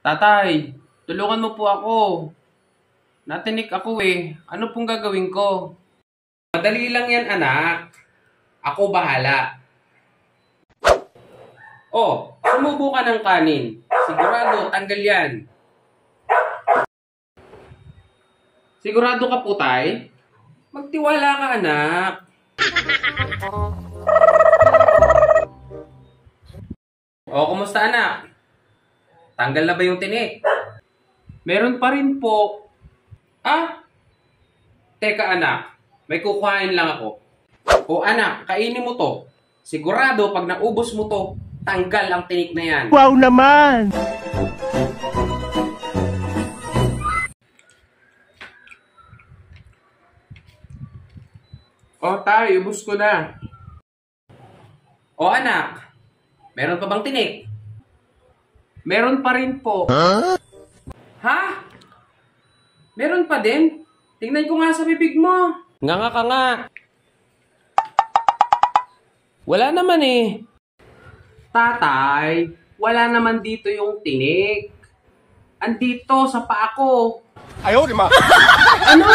Tatay, tulungan mo po ako. Natinik ako eh. Ano pong gagawin ko? Madali lang yan, anak. Ako bahala. Oh, sumubo ka ng kanin. Sigurado, tanggal yan. Sigurado ka po, tay? Magtiwala ka, anak. Oh, kumusta, anak? Tanggal na ba yung tinik? Meron pa rin po. Ah? Teka, anak. May kukuhain lang ako. O anak, kainin mo to. Sigurado, pag naubos mo to, tanggal ang tinik na yan. Wow naman! O tayo, ubos ko na. O anak, meron pa bang tinik? Meron pa rin po. Huh? Ha? Meron pa din? Tingnan ko nga sa bibig mo. Nga ka nga. Wala naman eh. Tatay, wala naman dito yung tinik. Andito sa paa ko. Ayaw, di ma. Ano?